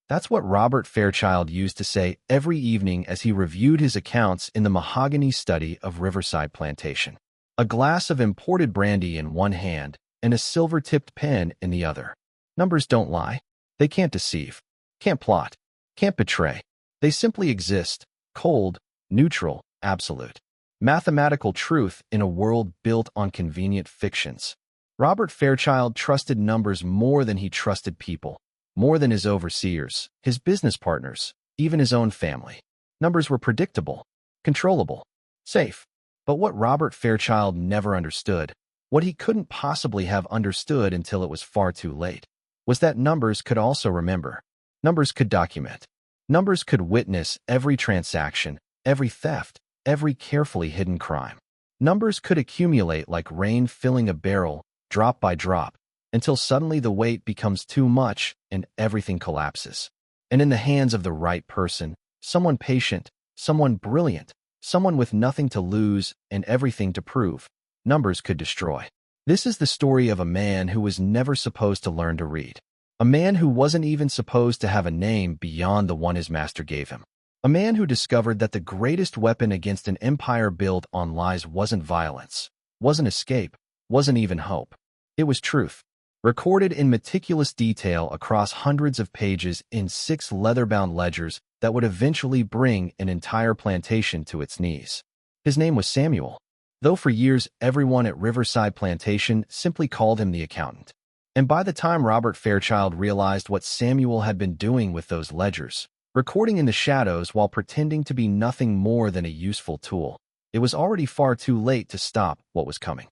That's what Robert Fairchild used to say every evening as he reviewed his accounts in the mahogany study of Riverside Plantation. A glass of imported brandy in one hand and a silver-tipped pen in the other. Numbers don't lie. They can't deceive, can't plot, can't betray. They simply exist, cold, neutral, absolute. Mathematical truth in a world built on convenient fictions. Robert Fairchild trusted numbers more than he trusted people, more than his overseers, his business partners, even his own family. Numbers were predictable, controllable, safe. But what Robert Fairchild never understood, what he couldn't possibly have understood until it was far too late, was that numbers could also remember. Numbers could document. Numbers could witness every transaction, every theft, every carefully hidden crime. Numbers could accumulate like rain filling a barrel, drop by drop, until suddenly the weight becomes too much and everything collapses. And in the hands of the right person, someone patient, someone brilliant, someone with nothing to lose and everything to prove, numbers could destroy. This is the story of a man who was never supposed to learn to read. A man who wasn't even supposed to have a name beyond the one his master gave him. A man who discovered that the greatest weapon against an empire built on lies wasn't violence, wasn't escape, wasn't even hope. It was truth, recorded in meticulous detail across hundreds of pages in 6 leather-bound ledgers that would eventually bring an entire plantation to its knees. His name was Samuel, though for years everyone at Riverside Plantation simply called him the accountant. And by the time Robert Fairchild realized what Samuel had been doing with those ledgers, recording in the shadows while pretending to be nothing more than a useful tool, it was already far too late to stop what was coming.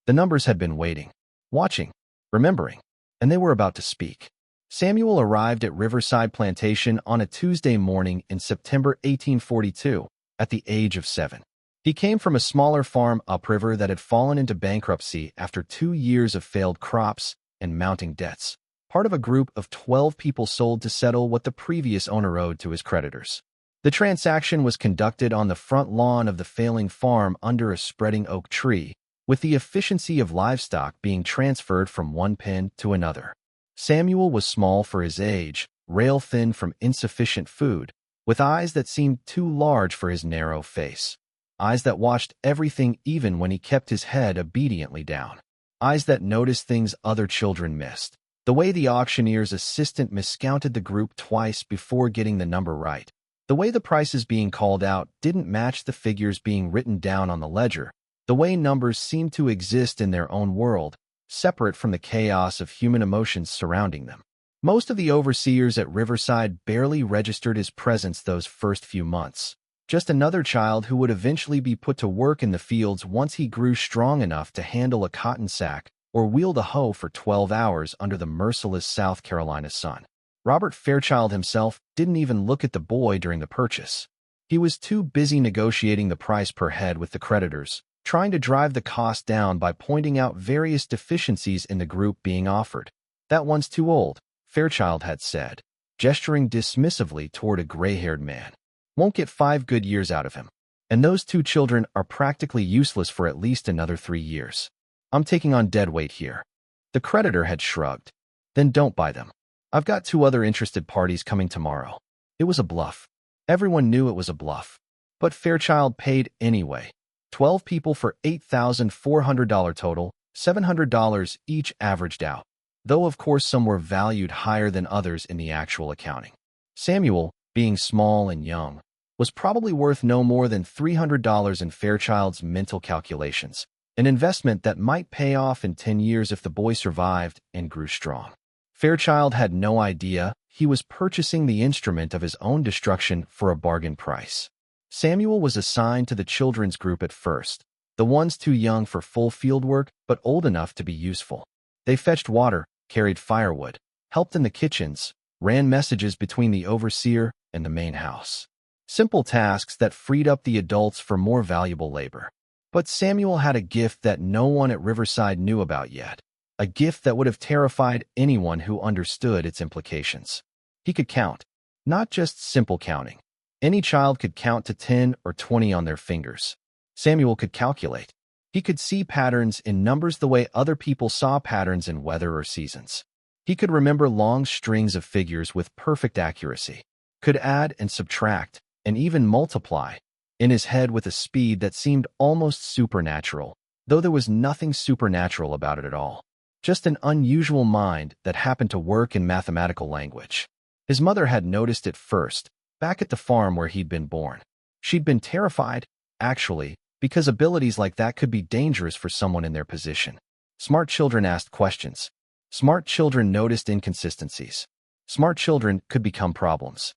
The numbers had been waiting, watching, remembering, and they were about to speak. Samuel arrived at Riverside Plantation on a Tuesday morning in September 1842, at the age of 7. He came from a smaller farm upriver that had fallen into bankruptcy after 2 years of failed crops and mounting debts, part of a group of 12 people sold to settle what the previous owner owed to his creditors. The transaction was conducted on the front lawn of the failing farm under a spreading oak tree, with the efficiency of livestock being transferred from one pen to another. Samuel was small for his age, rail-thin from insufficient food, with eyes that seemed too large for his narrow face. Eyes that watched everything even when he kept his head obediently down. Eyes that noticed things other children missed. The way the auctioneer's assistant miscounted the group twice before getting the number right. The way the prices being called out didn't match the figures being written down on the ledger. The way numbers seemed to exist in their own world, separate from the chaos of human emotions surrounding them. Most of the overseers at Riverside barely registered his presence those first few months. Just another child who would eventually be put to work in the fields once he grew strong enough to handle a cotton sack or wield a hoe for 12 hours under the merciless South Carolina sun. Robert Fairchild himself didn't even look at the boy during the purchase. He was too busy negotiating the price per head with the creditors, trying to drive the cost down by pointing out various deficiencies in the group being offered. "That one's too old," Fairchild had said, gesturing dismissively toward a gray-haired man. "Won't get 5 good years out of him. And those 2 children are practically useless for at least another 3 years. I'm taking on dead weight here." The creditor had shrugged. "Then don't buy them. I've got 2 other interested parties coming tomorrow." It was a bluff. Everyone knew it was a bluff. But Fairchild paid anyway. 12 people for $8,400 total, $700 each averaged out, though of course some were valued higher than others in the actual accounting. Samuel, being small and young, was probably worth no more than $300 in Fairchild's mental calculations, an investment that might pay off in 10 years if the boy survived and grew strong. Fairchild had no idea he was purchasing the instrument of his own destruction for a bargain price. Samuel was assigned to the children's group at first, the ones too young for full field work but old enough to be useful. They fetched water, carried firewood, helped in the kitchens, ran messages between the overseer and the main house. Simple tasks that freed up the adults for more valuable labor. But Samuel had a gift that no one at Riverside knew about yet, a gift that would have terrified anyone who understood its implications. He could count, not just simple counting. Any child could count to 10 or 20 on their fingers. Samuel could calculate. He could see patterns in numbers the way other people saw patterns in weather or seasons. He could remember long strings of figures with perfect accuracy, could add and subtract, and even multiply, in his head with a speed that seemed almost supernatural, though there was nothing supernatural about it at all. Just an unusual mind that happened to work in mathematical language. His mother had noticed it first, back at the farm where he'd been born. She'd been terrified, actually, because abilities like that could be dangerous for someone in their position. Smart children asked questions. Smart children noticed inconsistencies. Smart children could become problems.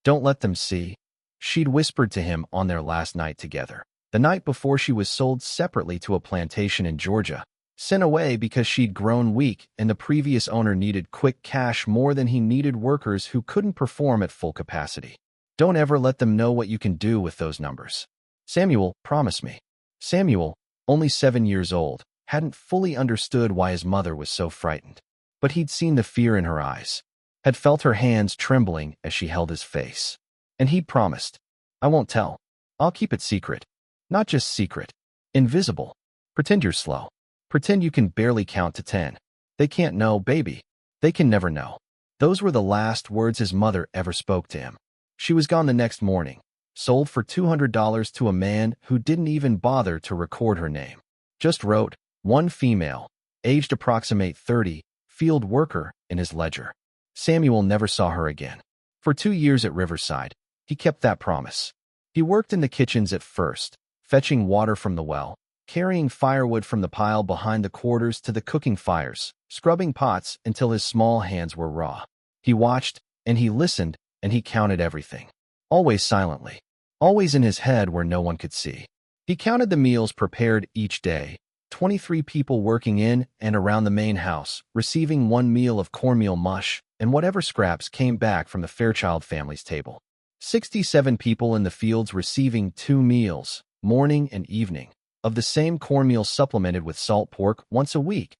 Don't let them see, she'd whispered to him on their last night together, the night before she was sold separately to a plantation in Georgia, sent away because she'd grown weak and the previous owner needed quick cash more than he needed workers who couldn't perform at full capacity. Don't ever let them know what you can do with those numbers. Samuel, promise me. Samuel, only 7 years old, hadn't fully understood why his mother was so frightened. But he'd seen the fear in her eyes, had felt her hands trembling as she held his face. And he'd promised, I won't tell. I'll keep it secret. Not just secret. Invisible. Pretend you're slow. Pretend you can barely count to 10. They can't know, baby. They can never know. Those were the last words his mother ever spoke to him. She was gone the next morning, sold for $200 to a man who didn't even bother to record her name. Just wrote, one female, aged approximate 30, field worker, in his ledger. Samuel never saw her again. For 2 years at Riverside, he kept that promise. He worked in the kitchens at first, fetching water from the well, carrying firewood from the pile behind the quarters to the cooking fires, scrubbing pots until his small hands were raw. He watched, and he listened, and he counted everything. Always silently. Always in his head where no one could see. He counted the meals prepared each day, 23 people working in and around the main house, receiving 1 meal of cornmeal mush, and whatever scraps came back from the Fairchild family's table. 67 people in the fields receiving 2 meals, morning and evening, of the same cornmeal supplemented with salt pork once a week.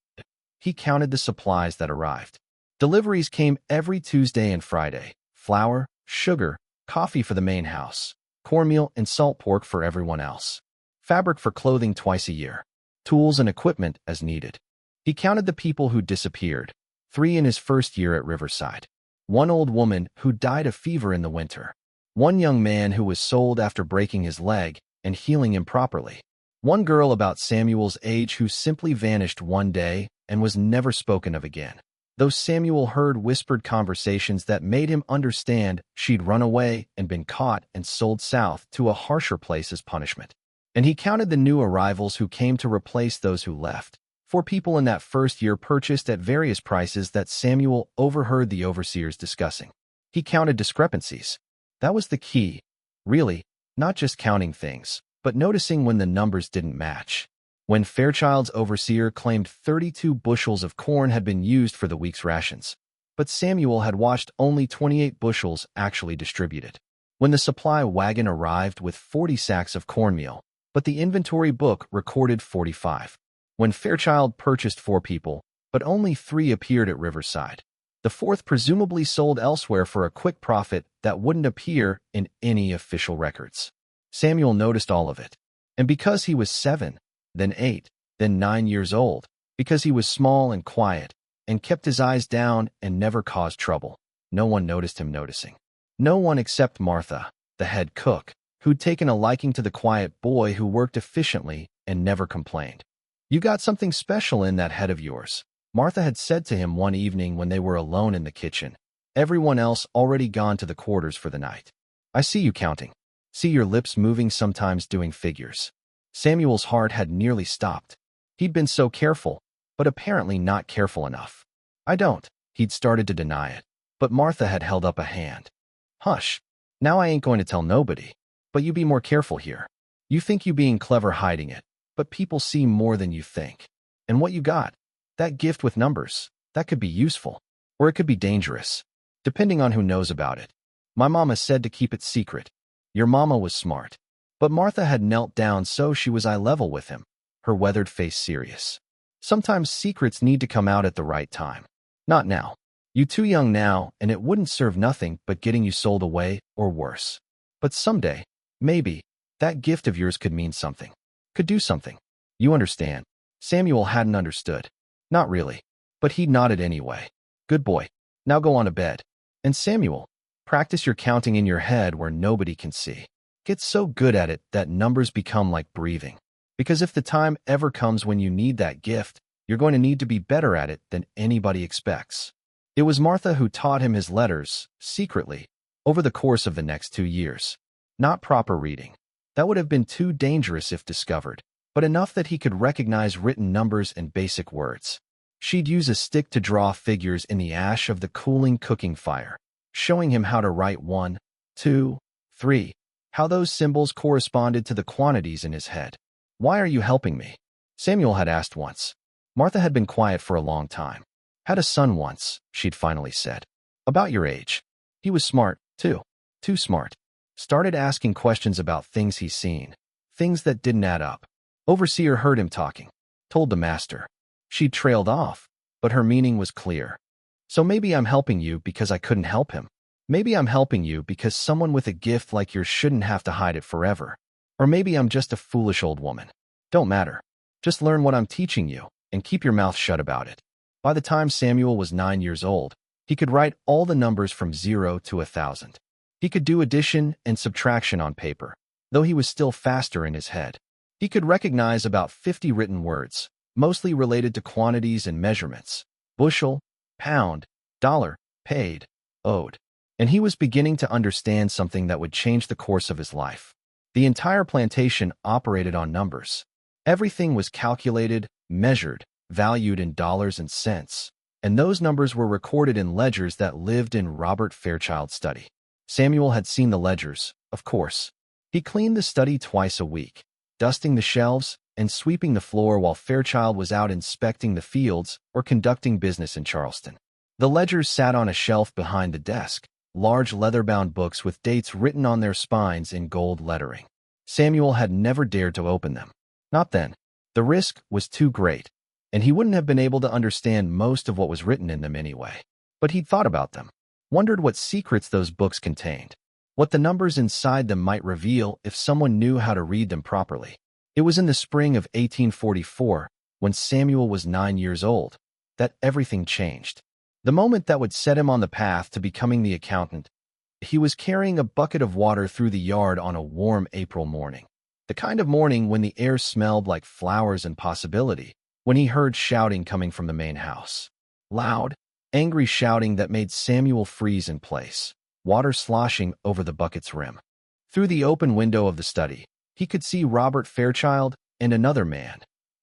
He counted the supplies that arrived. Deliveries came every Tuesday and Friday. Flour, sugar, coffee for the main house, cornmeal and salt pork for everyone else. Fabric for clothing twice a year. Tools and equipment as needed. He counted the people who disappeared, 3 in his first year at Riverside. 1 old woman who died of fever in the winter. 1 young man who was sold after breaking his leg and healing improperly. 1 girl about Samuel's age who simply vanished one day and was never spoken of again. Though Samuel heard whispered conversations that made him understand she'd run away and been caught and sold south to a harsher place as punishment. And he counted the new arrivals who came to replace those who left. 4 people in that first year purchased at various prices that Samuel overheard the overseers discussing. He counted discrepancies. That was the key, really, not just counting things, but noticing when the numbers didn't match. When Fairchild's overseer claimed 32 bushels of corn had been used for the week's rations, but Samuel had watched only 28 bushels actually distributed. When the supply wagon arrived with 40 sacks of cornmeal, but the inventory book recorded 45. When Fairchild purchased 4 people, but only 3 appeared at Riverside. The 4th presumably sold elsewhere for a quick profit that wouldn't appear in any official records. Samuel noticed all of it. And because he was 7, then 8, then 9 years old, because he was small and quiet, and kept his eyes down and never caused trouble, no one noticed him noticing. No one except Martha, the head cook, who'd taken a liking to the quiet boy who worked efficiently and never complained. You got something special in that head of yours, Martha had said to him one evening when they were alone in the kitchen, everyone else already gone to the quarters for the night. I see you counting. See your lips moving, sometimes doing figures. Samuel's heart had nearly stopped. He'd been so careful, but apparently not careful enough. I don't. He'd started to deny it, but Martha had held up a hand. Hush. Now I ain't going to tell nobody. But you be more careful here. You think you being clever hiding it, but people see more than you think. And what you got? That gift with numbers. That could be useful. Or it could be dangerous. Depending on who knows about it. My mama said to keep it secret. Your mama was smart. But Martha had knelt down so she was eye level with him, her weathered face serious. Sometimes secrets need to come out at the right time. Not now. You too young now, and it wouldn't serve nothing but getting you sold away, or worse. But someday, maybe, that gift of yours could mean something. Could do something. You understand. Samuel hadn't understood. Not really. But he nodded anyway. Good boy. Now go on to bed. And Samuel, practice your counting in your head where nobody can see. Get so good at it that numbers become like breathing. Because if the time ever comes when you need that gift, you're going to need to be better at it than anybody expects. It was Martha who taught him his letters, secretly, over the course of the next 2 years. Not proper reading. That would have been too dangerous if discovered, but enough that he could recognize written numbers and basic words. She'd use a stick to draw figures in the ash of the cooling cooking fire, showing him how to write 1, 2, 3, how those symbols corresponded to the quantities in his head. Why are you helping me? Samuel had asked once. Martha had been quiet for a long time. Had a son once, she'd finally said. About your age. He was smart, too. Too smart. Started asking questions about things he's seen. Things that didn't add up. Overseer heard him talking. Told the master. She trailed off, but her meaning was clear. So maybe I'm helping you because I couldn't help him. Maybe I'm helping you because someone with a gift like yours shouldn't have to hide it forever. Or maybe I'm just a foolish old woman. Don't matter. Just learn what I'm teaching you, and keep your mouth shut about it. By the time Samuel was 9 years old, he could write all the numbers from 0 to 1,000. He could do addition and subtraction on paper, though he was still faster in his head. He could recognize about 50 written words, mostly related to quantities and measurements: bushel, pound, dollar, paid, owed. And he was beginning to understand something that would change the course of his life. The entire plantation operated on numbers. Everything was calculated, measured, valued in dollars and cents, and those numbers were recorded in ledgers that lived in Robert Fairchild's study. Samuel had seen the ledgers, of course. He cleaned the study twice a week, dusting the shelves and sweeping the floor while Fairchild was out inspecting the fields or conducting business in Charleston. The ledgers sat on a shelf behind the desk, large leather-bound books with dates written on their spines in gold lettering. Samuel had never dared to open them. Not then. The risk was too great, and he wouldn't have been able to understand most of what was written in them anyway. But he'd thought about them, wondered what secrets those books contained, what the numbers inside them might reveal if someone knew how to read them properly. It was in the spring of 1844, when Samuel was 9 years old, that everything changed. The moment that would set him on the path to becoming the accountant. He was carrying a bucket of water through the yard on a warm April morning. The kind of morning when the air smelled like flowers and possibility, when he heard shouting coming from the main house. Loud, angry shouting that made Samuel freeze in place, water sloshing over the bucket's rim. Through the open window of the study, he could see Robert Fairchild and another man,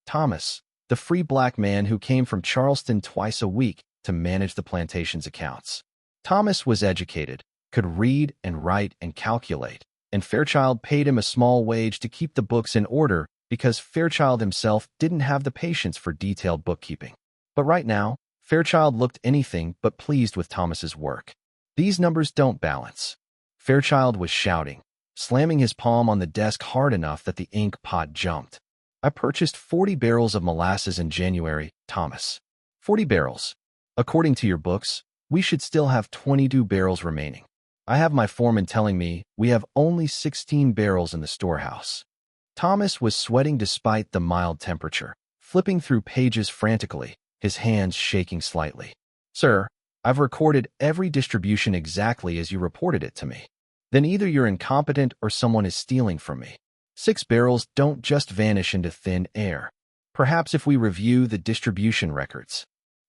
Thomas, the free black man who came from Charleston twice a week to manage the plantation's accounts. Thomas was educated, could read and write and calculate, and Fairchild paid him a small wage to keep the books in order because Fairchild himself didn't have the patience for detailed bookkeeping. But right now, Fairchild looked anything but pleased with Thomas's work. These numbers don't balance. Fairchild was shouting, slamming his palm on the desk hard enough that the ink pot jumped. I purchased 40 barrels of molasses in January, Thomas. 40 barrels. According to your books, we should still have 22 barrels remaining. I have my foreman telling me we have only 16 barrels in the storehouse. Thomas was sweating despite the mild temperature, flipping through pages frantically, his hands shaking slightly. Sir, I've recorded every distribution exactly as you reported it to me. Then either you're incompetent or someone is stealing from me. 6 barrels don't just vanish into thin air. Perhaps if we review the distribution records.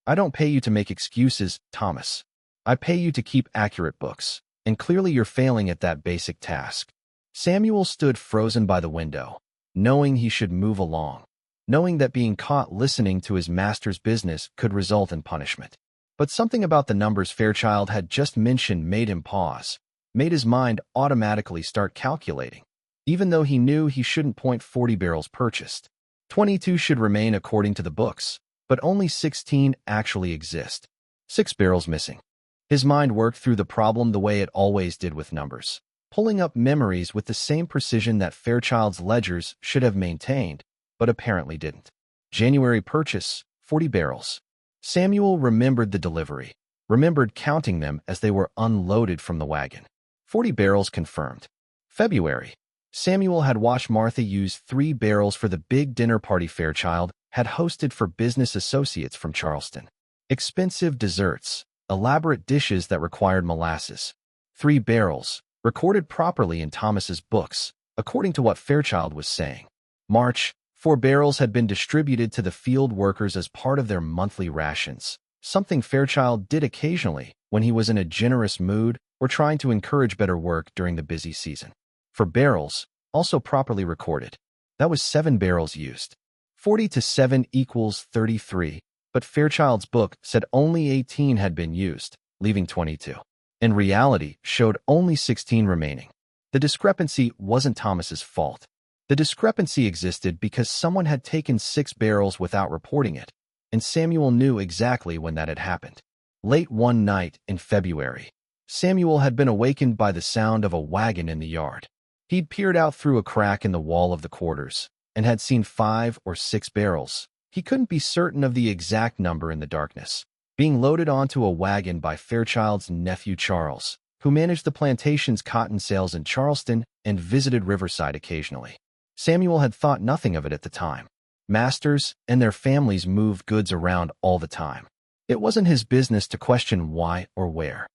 I don't pay you to make excuses, Thomas. I pay you to keep accurate books, and clearly you're failing at that basic task. Samuel stood frozen by the window, knowing he should move along, knowing that being caught listening to his master's business could result in punishment. But something about the numbers Fairchild had just mentioned made him pause, made his mind automatically start calculating. Even though he knew he shouldn't point 40 barrels purchased. 22 should remain according to the books, but only 16 actually exist. 6 barrels missing. His mind worked through the problem the way it always did with numbers, pulling up memories with the same precision that Fairchild's ledgers should have maintained, but apparently didn't. January purchase, 40 barrels. Samuel remembered the delivery, remembered counting them as they were unloaded from the wagon. 40 barrels confirmed. February. Samuel had watched Martha use 3 barrels for the big dinner party Fairchild had hosted for business associates from Charleston. expensive desserts, elaborate dishes that required molasses. 3 barrels, recorded properly in Thomas's books, according to what Fairchild was saying. March, 4 barrels had been distributed to the field workers as part of their monthly rations, something Fairchild did occasionally when he was in a generous mood or trying to encourage better work during the busy season. For barrels, also properly recorded, that was 7 barrels used. 40 to 7 equals 33, but Fairchild's book said only 18 had been used, leaving 22. In reality, showed only 16 remaining. The discrepancy wasn't Thomas's fault. The discrepancy existed because someone had taken 6 barrels without reporting it, and Samuel knew exactly when that had happened. Late one night in February, Samuel had been awakened by the sound of a wagon in the yard. He'd peered out through a crack in the wall of the quarters and had seen 5 or 6 barrels. He couldn't be certain of the exact number in the darkness, being loaded onto a wagon by Fairchild's nephew Charles, who managed the plantation's cotton sales in Charleston and visited Riverside occasionally. Samuel had thought nothing of it at the time. Masters and their families moved goods around all the time. It wasn't his business to question why or where.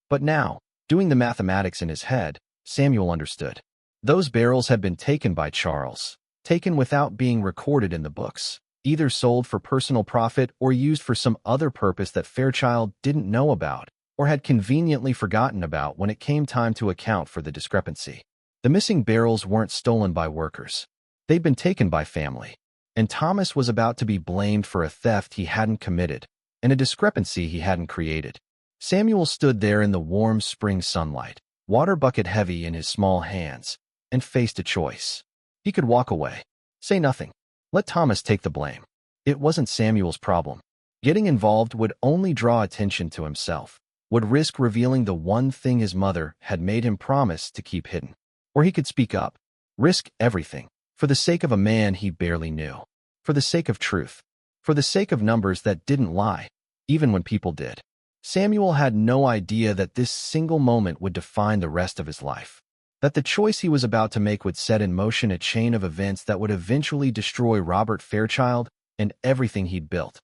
But now, doing the mathematics in his head, Samuel understood. Those barrels had been taken by Charles, taken without being recorded in the books, either sold for personal profit or used for some other purpose that Fairchild didn't know about or had conveniently forgotten about when it came time to account for the discrepancy. The missing barrels weren't stolen by workers. They'd been taken by family, and Thomas was about to be blamed for a theft he hadn't committed and a discrepancy he hadn't created. Samuel stood there in the warm spring sunlight, water bucket heavy in his small hands, and faced a choice. He could walk away, say nothing, let Thomas take the blame. It wasn't Samuel's problem. Getting involved would only draw attention to himself, would risk revealing the one thing his mother had made him promise to keep hidden. Or he could speak up, risk everything, for the sake of a man he barely knew, for the sake of truth, for the sake of numbers that didn't lie, even when people did. Samuel had no idea that this single moment would define the rest of his life, that the choice he was about to make would set in motion a chain of events that would eventually destroy Robert Fairchild and everything he'd built.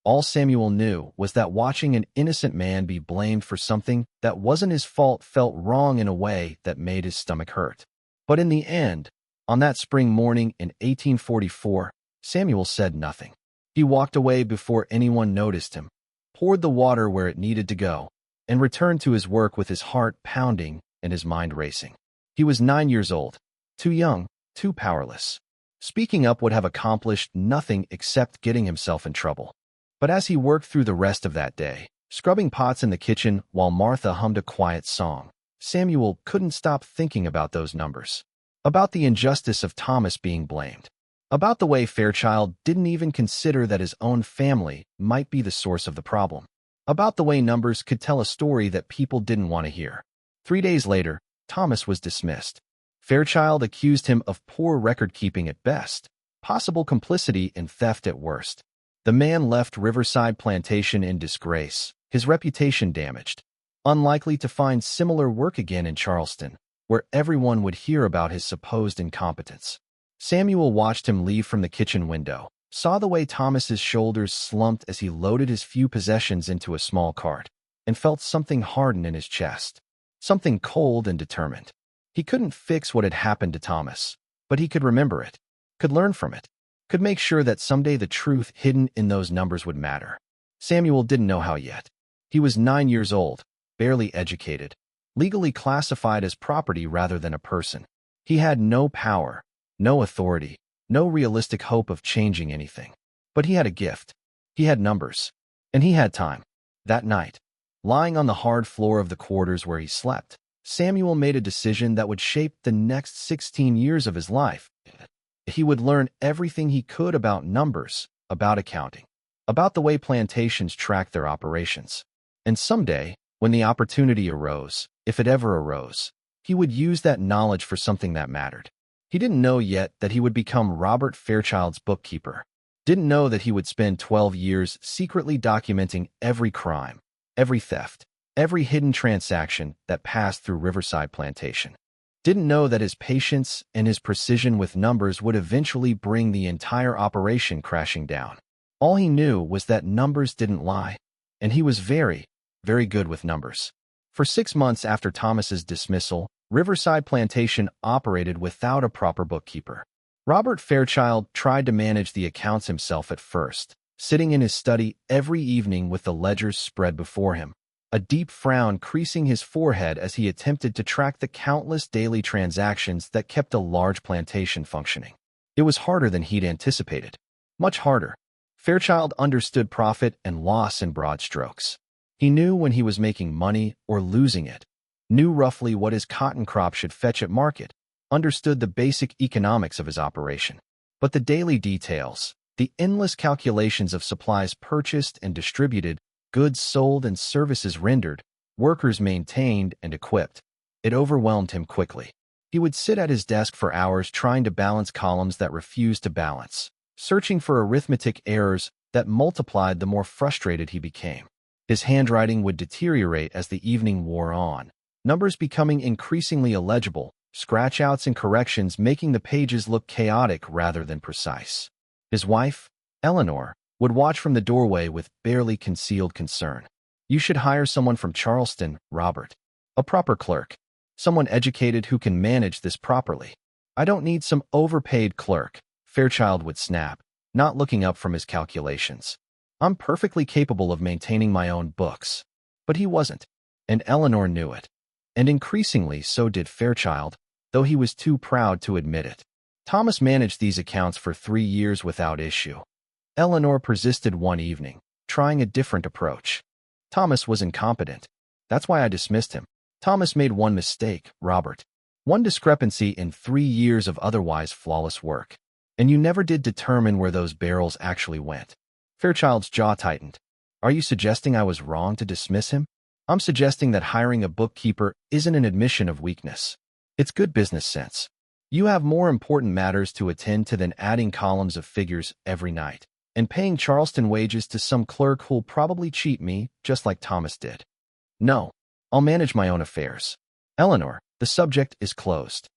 All Samuel knew was that watching an innocent man be blamed for something that wasn't his fault felt wrong in a way that made his stomach hurt. But in the end, on that spring morning in 1844, Samuel said nothing. He walked away before anyone noticed him, poured the water where it needed to go, and returned to his work with his heart pounding and his mind racing. He was 9 years old, too young, too powerless. Speaking up would have accomplished nothing except getting himself in trouble. But as he worked through the rest of that day, scrubbing pots in the kitchen while Martha hummed a quiet song, Samuel couldn't stop thinking about those numbers, about the injustice of Thomas being blamed, about the way Fairchild didn't even consider that his own family might be the source of the problem, about the way numbers could tell a story that people didn't want to hear. 3 days later, Thomas was dismissed. Fairchild accused him of poor record-keeping at best, possible complicity in theft at worst. The man left Riverside Plantation in disgrace, his reputation damaged, unlikely to find similar work again in Charleston, where everyone would hear about his supposed incompetence. Samuel watched him leave from the kitchen window, saw the way Thomas's shoulders slumped as he loaded his few possessions into a small cart, and felt something harden in his chest, something cold and determined. He couldn't fix what had happened to Thomas, but he could remember it, could learn from it, could make sure that someday the truth hidden in those numbers would matter. Samuel didn't know how yet. He was 9 years old, barely educated, legally classified as property rather than a person. He had no power, no authority, no realistic hope of changing anything. But he had a gift. He had numbers. And he had time. That night, lying on the hard floor of the quarters where he slept, Samuel made a decision that would shape the next 16 years of his life. He would learn everything he could about numbers, about accounting, about the way plantations track their operations. And someday, when the opportunity arose, if it ever arose, he would use that knowledge for something that mattered. He didn't know yet that he would become Robert Fairchild's bookkeeper. Didn't know that he would spend 12 years secretly documenting every crime, every theft, every hidden transaction that passed through Riverside Plantation. Didn't know that his patience and his precision with numbers would eventually bring the entire operation crashing down. All he knew was that numbers didn't lie. and he was very, very good with numbers. For 6 months after Thomas's dismissal, Riverside Plantation operated without a proper bookkeeper. Robert Fairchild tried to manage the accounts himself at first, sitting in his study every evening with the ledgers spread before him, a deep frown creasing his forehead as he attempted to track the countless daily transactions that kept a large plantation functioning. It was harder than he'd anticipated. Much harder. Fairchild understood profit and loss in broad strokes. He knew when he was making money or losing it, knew roughly what his cotton crop should fetch at market, understood the basic economics of his operation. But the daily details, the endless calculations of supplies purchased and distributed, goods sold and services rendered, workers maintained and equipped, it overwhelmed him quickly. He would sit at his desk for hours trying to balance columns that refused to balance, searching for arithmetic errors that multiplied the more frustrated he became. His handwriting would deteriorate as the evening wore on, numbers becoming increasingly illegible, scratch-outs and corrections making the pages look chaotic rather than precise. His wife, Eleanor, would watch from the doorway with barely concealed concern. "You should hire someone from Charleston, Robert. A proper clerk. Someone educated who can manage this properly." "I don't need some overpaid clerk," Fairchild would snap, not looking up from his calculations. "I'm perfectly capable of maintaining my own books." But he wasn't, and Eleanor knew it. And increasingly so did Fairchild, though he was too proud to admit it. Thomas managed these accounts for 3 years without issue. Eleanor persisted one evening, trying a different approach. "Thomas was incompetent. That's why I dismissed him. Thomas made one mistake, Robert. One discrepancy in 3 years of otherwise flawless work. And you never did determine where those barrels actually went." Fairchild's jaw tightened. "Are you suggesting I was wrong to dismiss him?" "I'm suggesting that hiring a bookkeeper isn't an admission of weakness. It's good business sense. You have more important matters to attend to than adding columns of figures every night and paying Charleston wages to some clerk who'll probably cheat me, just like Thomas did. No, I'll manage my own affairs. Eleanor, the subject is closed."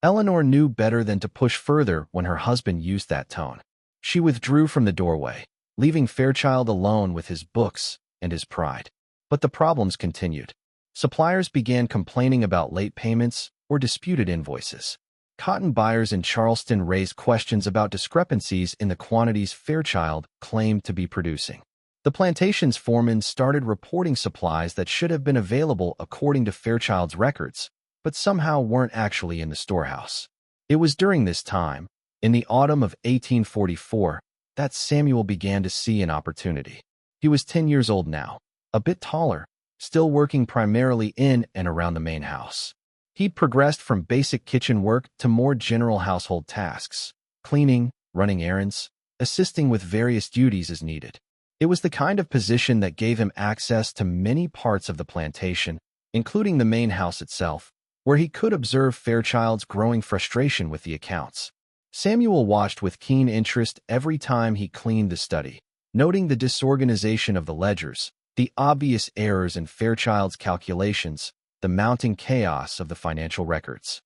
Eleanor knew better than to push further when her husband used that tone. She withdrew from the doorway, leaving Fairchild alone with his books and his pride. But the problems continued. Suppliers began complaining about late payments or disputed invoices. Cotton buyers in Charleston raised questions about discrepancies in the quantities Fairchild claimed to be producing. The plantation's foreman started reporting supplies that should have been available according to Fairchild's records, but somehow weren't actually in the storehouse. It was during this time, in the autumn of 1844, that Samuel began to see an opportunity. He was 10 years old now, a bit taller, still working primarily in and around the main house. He'd progressed from basic kitchen work to more general household tasks, cleaning, running errands, assisting with various duties as needed. It was the kind of position that gave him access to many parts of the plantation, including the main house itself, where he could observe Fairchild's growing frustration with the accounts. Samuel watched with keen interest every time he cleaned the study, noting the disorganization of the ledgers, the obvious errors in Fairchild's calculations, the mounting chaos of the financial records.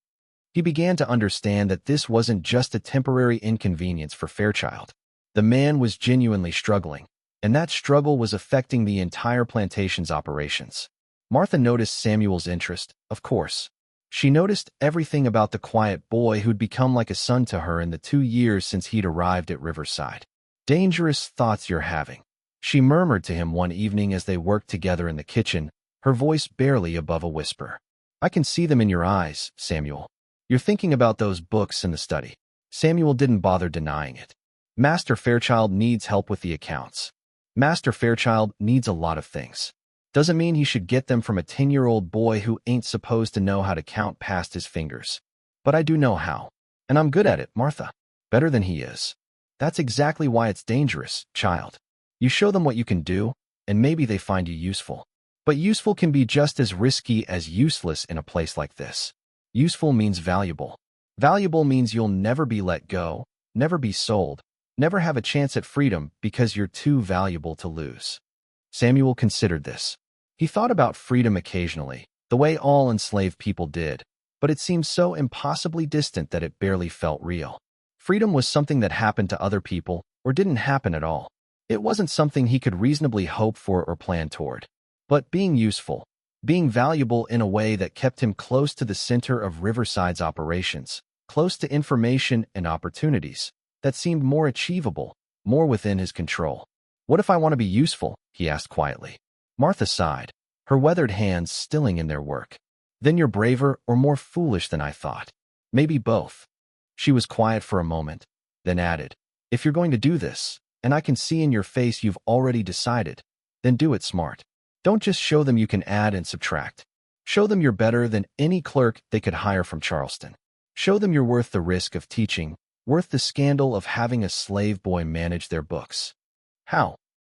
He began to understand that this wasn't just a temporary inconvenience for Fairchild. The man was genuinely struggling, and that struggle was affecting the entire plantation's operations. Martha noticed Samuel's interest, of course. She noticed everything about the quiet boy who'd become like a son to her in the 2 years since he'd arrived at Riverside. "Dangerous thoughts you're having," she murmured to him one evening as they worked together in the kitchen, her voice barely above a whisper. "I can see them in your eyes, Samuel. You're thinking about those books in the study." Samuel didn't bother denying it. "Master Fairchild needs help with the accounts. Master Fairchild needs a lot of things. Doesn't mean he should get them from a 10-year-old boy who ain't supposed to know how to count past his fingers. But I do know how. And I'm good at it, Martha. Better than he is. That's exactly why it's dangerous, child. You show them what you can do, and maybe they find you useful. But useful can be just as risky as useless in a place like this. Useful means valuable. Valuable means you'll never be let go, never be sold, never have a chance at freedom because you're too valuable to lose." Samuel considered this. He thought about freedom occasionally, the way all enslaved people did, but it seemed so impossibly distant that it barely felt real. Freedom was something that happened to other people or didn't happen at all. It wasn't something he could reasonably hope for or plan toward. But being useful, being valuable in a way that kept him close to the center of Riverside's operations, close to information and opportunities that seemed more achievable, more within his control. What if I want to be useful? He asked quietly. Martha sighed, her weathered hands stilling in their work. Then you're braver or more foolish than I thought. Maybe both. She was quiet for a moment, then added, if you're going to do this, and I can see in your face you've already decided, then do it smart. Don't just show them you can add and subtract. Show them you're better than any clerk they could hire from Charleston. Show them you're worth the risk of teaching, worth the scandal of having a slave boy manage their books. How?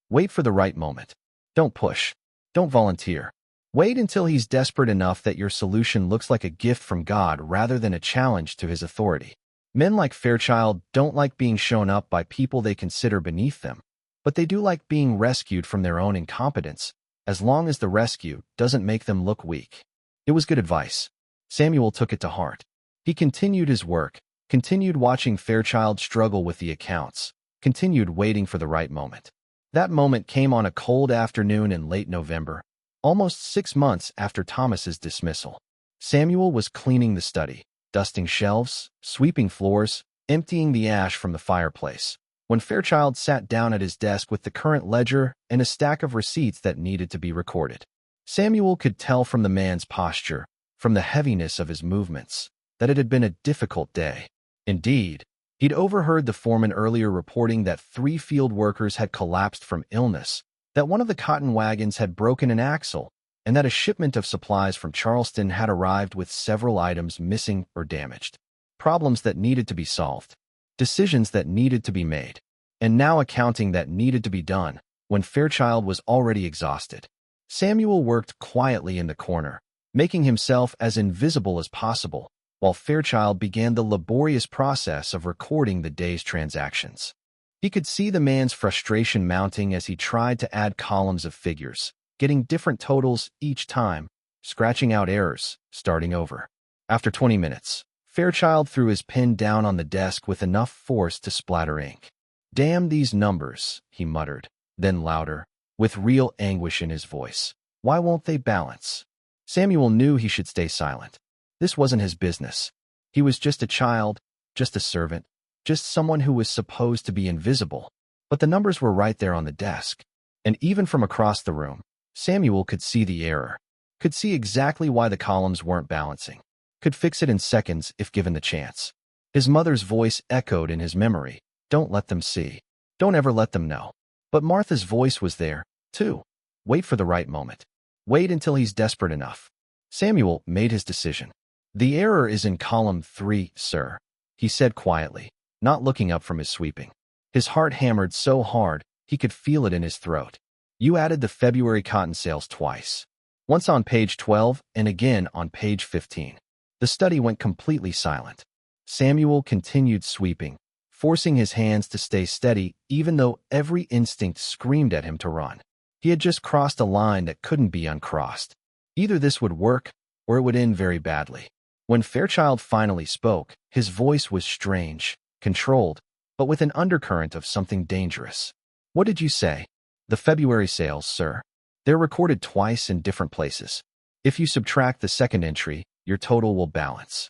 Wait for the right moment. Don't push. Don't volunteer. Wait until he's desperate enough that your solution looks like a gift from God rather than a challenge to his authority. Men like Fairchild don't like being shown up by people they consider beneath them, but they do like being rescued from their own incompetence, as long as the rescue doesn't make them look weak. It was good advice. Samuel took it to heart. He continued his work, continued watching Fairchild struggle with the accounts, continued waiting for the right moment. That moment came on a cold afternoon in late November, almost 6 months after Thomas's dismissal. Samuel was cleaning the study, dusting shelves, sweeping floors, emptying the ash from the fireplace, when Fairchild sat down at his desk with the current ledger and a stack of receipts that needed to be recorded. Samuel could tell from the man's posture, from the heaviness of his movements, that it had been a difficult day. Indeed, he'd overheard the foreman earlier reporting that 3 field workers had collapsed from illness, that one of the cotton wagons had broken an axle, and that a shipment of supplies from Charleston had arrived with several items missing or damaged. Problems that needed to be solved, decisions that needed to be made, and now accounting that needed to be done when Fairchild was already exhausted. Samuel worked quietly in the corner, making himself as invisible as possible, while Fairchild began the laborious process of recording the day's transactions. He could see the man's frustration mounting as he tried to add columns of figures, getting different totals each time, scratching out errors, starting over. After 20 minutes, Fairchild threw his pen down on the desk with enough force to splatter ink. "Damn these numbers," he muttered, then louder, with real anguish in his voice. "Why won't they balance?" Samuel knew he should stay silent. This wasn't his business. He was just a child, just a servant, just someone who was supposed to be invisible. But the numbers were right there on the desk. And even from across the room, Samuel could see the error, could see exactly why the columns weren't balancing, could fix it in seconds if given the chance. His mother's voice echoed in his memory. Don't let them see. Don't ever let them know. But Martha's voice was there, too. Wait for the right moment. Wait until he's desperate enough. Samuel made his decision. "The error is in column 3, sir," he said quietly, not looking up from his sweeping. His heart hammered so hard he could feel it in his throat. "You added the February cotton sales twice. Once on page 12 and again on page 15. The study went completely silent. Samuel continued sweeping, forcing his hands to stay steady even though every instinct screamed at him to run. He had just crossed a line that couldn't be uncrossed. Either this would work, or it would end very badly. When Fairchild finally spoke, his voice was strange, controlled, but with an undercurrent of something dangerous. "What did you say?" "The February sales, sir. They're recorded twice in different places. If you subtract the second entry, your total will balance."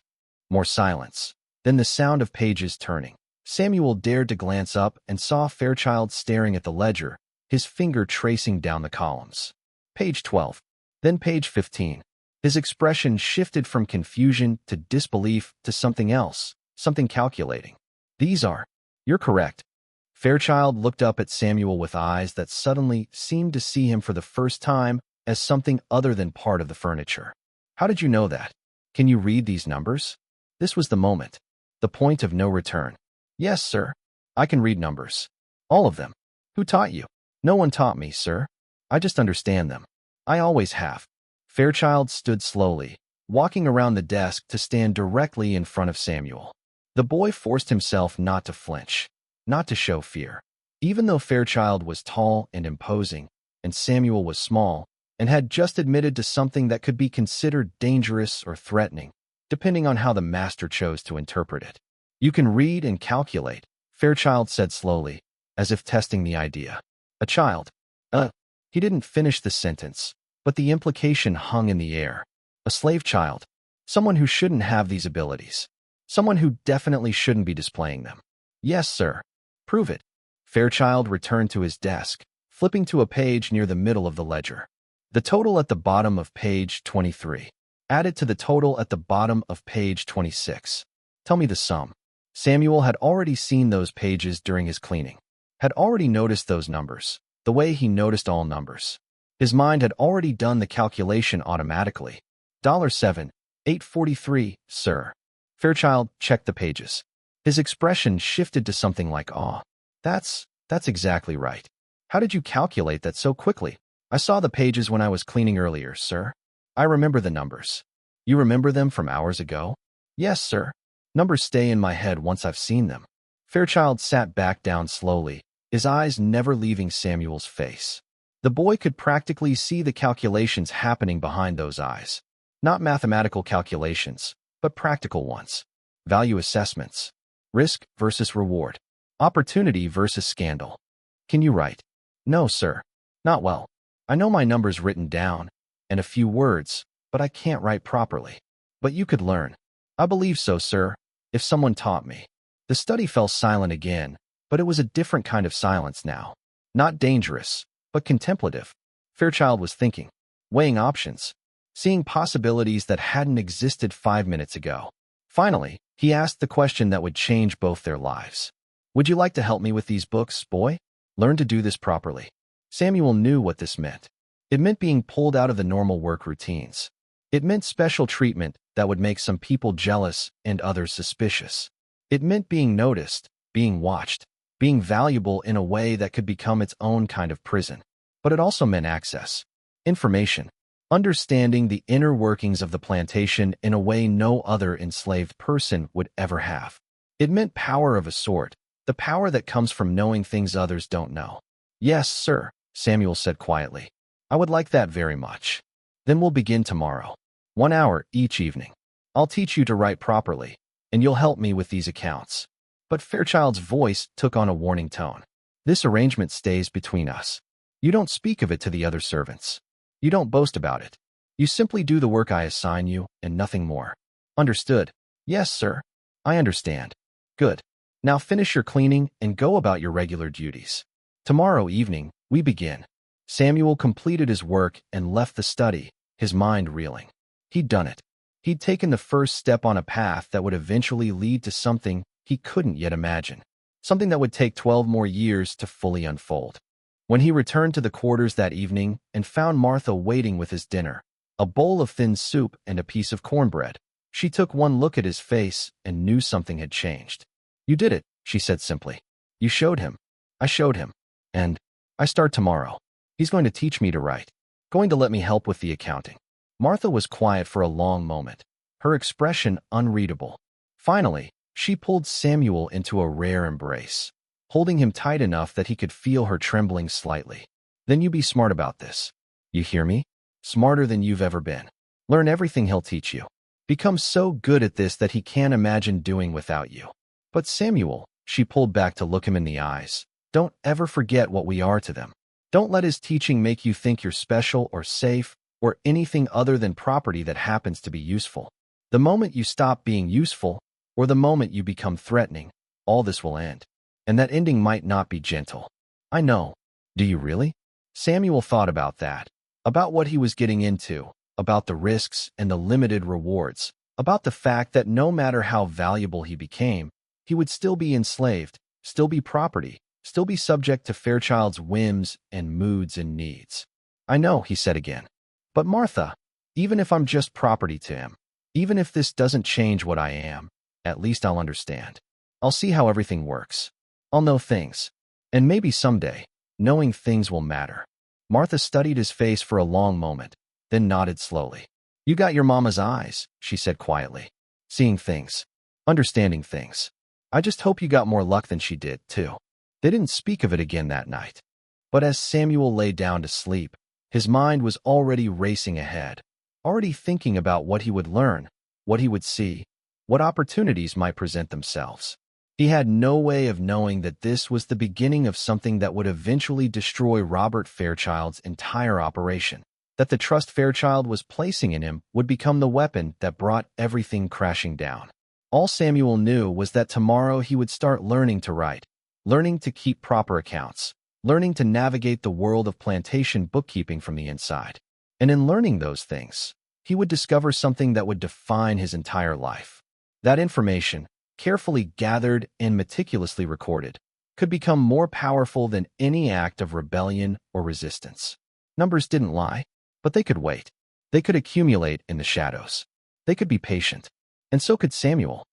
More silence, then the sound of pages turning. Samuel dared to glance up and saw Fairchild staring at the ledger, his finger tracing down the columns. Page 12. Then page 15. His expression shifted from confusion to disbelief to something else, something calculating. "These are." "You're correct." Fairchild looked up at Samuel with eyes that suddenly seemed to see him for the first time as something other than part of the furniture. "How did you know that? Can you read these numbers?" This was the moment, the point of no return. "Yes, sir. I can read numbers. All of them." "Who taught you?" "No one taught me, sir. I just understand them. I always have." Fairchild stood slowly, walking around the desk to stand directly in front of Samuel. The boy forced himself not to flinch, not to show fear. Even though Fairchild was tall and imposing, and Samuel was small, and had just admitted to something that could be considered dangerous or threatening, depending on how the master chose to interpret it. "You can read and calculate," Fairchild said slowly, as if testing the idea. A child. He didn't finish the sentence, but the implication hung in the air. A slave child. Someone who shouldn't have these abilities. Someone who definitely shouldn't be displaying them. Yes, sir. Prove it. Fairchild returned to his desk, flipping to a page near the middle of the ledger. The total at the bottom of page 23. Add it to the total at the bottom of page 26. Tell me the sum. Samuel had already seen those pages during his cleaning. Had already noticed those numbers, the way he noticed all numbers. His mind had already done the calculation automatically. $7.843, sir. Fairchild checked the pages. His expression shifted to something like awe. That's exactly right. How did you calculate that so quickly? I saw the pages when I was cleaning earlier, sir. I remember the numbers. You remember them from hours ago? Yes, sir. Numbers stay in my head once I've seen them. Fairchild sat back down slowly, his eyes never leaving Samuel's face. The boy could practically see the calculations happening behind those eyes. Not mathematical calculations, but practical ones. Value assessments. Risk versus reward. Opportunity versus scandal. Can you write? No, sir. Not well. I know my numbers written down, and a few words, but I can't write properly. But you could learn. I believe so, sir, if someone taught me. The study fell silent again, but it was a different kind of silence now. Not dangerous, but contemplative. Fairchild was thinking, weighing options, seeing possibilities that hadn't existed 5 minutes ago. Finally, he asked the question that would change both their lives. Would you like to help me with these books, boy? Learn to do this properly. Samuel knew what this meant. It meant being pulled out of the normal work routines. It meant special treatment that would make some people jealous and others suspicious. It meant being noticed, being watched, being valuable in a way that could become its own kind of prison. But it also meant access, information, understanding the inner workings of the plantation in a way no other enslaved person would ever have. It meant power of a sort, the power that comes from knowing things others don't know. Yes, sir, Samuel said quietly. I would like that very much. Then we'll begin tomorrow. 1 hour each evening. I'll teach you to write properly, and you'll help me with these accounts. But Fairchild's voice took on a warning tone. This arrangement stays between us. You don't speak of it to the other servants. You don't boast about it. You simply do the work I assign you, and nothing more. Understood? Yes, sir. I understand. Good. Now finish your cleaning and go about your regular duties. Tomorrow evening, we begin. Samuel completed his work and left the study, his mind reeling. He'd done it. He'd taken the first step on a path that would eventually lead to something he couldn't yet imagine. Something that would take 12 more years to fully unfold. When he returned to the quarters that evening and found Martha waiting with his dinner, a bowl of thin soup and a piece of cornbread, she took one look at his face and knew something had changed. You did it, she said simply. You showed him. I showed him. And I start tomorrow. He's going to teach me to write. Going to let me help with the accounting. Martha was quiet for a long moment, her expression unreadable. Finally, she pulled Samuel into a rare embrace, holding him tight enough that he could feel her trembling slightly. Then you be smart about this. You hear me? Smarter than you've ever been. Learn everything he'll teach you. Become so good at this that he can't imagine doing without you. But Samuel, she pulled back to look him in the eyes, don't ever forget what we are to them. Don't let his teaching make you think you're special or safe or anything other than property that happens to be useful. The moment you stop being useful, or the moment you become threatening, all this will end. And that ending might not be gentle. I know. Do you really? Samuel thought about that, about what he was getting into, about the risks and the limited rewards, about the fact that no matter how valuable he became, he would still be enslaved, still be property, still be subject to Fairchild's whims and moods and needs. I know, he said again. But Martha, even if I'm just property to him, even if this doesn't change what I am, at least I'll understand. I'll see how everything works. I'll know things. And maybe someday, knowing things will matter. Martha studied his face for a long moment, then nodded slowly. You got your mama's eyes, she said quietly. Seeing things. Understanding things. I just hope you got more luck than she did, too. They didn't speak of it again that night. But as Samuel lay down to sleep, his mind was already racing ahead, already thinking about what he would learn, what he would see, what opportunities might present themselves. He had no way of knowing that this was the beginning of something that would eventually destroy Robert Fairchild's entire operation, that the trust Fairchild was placing in him would become the weapon that brought everything crashing down. All Samuel knew was that tomorrow he would start learning to write, learning to keep proper accounts, learning to navigate the world of plantation bookkeeping from the inside. And in learning those things, he would discover something that would define his entire life. That information, carefully gathered and meticulously recorded, could become more powerful than any act of rebellion or resistance. Numbers didn't lie, but they could wait. They could accumulate in the shadows. They could be patient. And so could Samuel.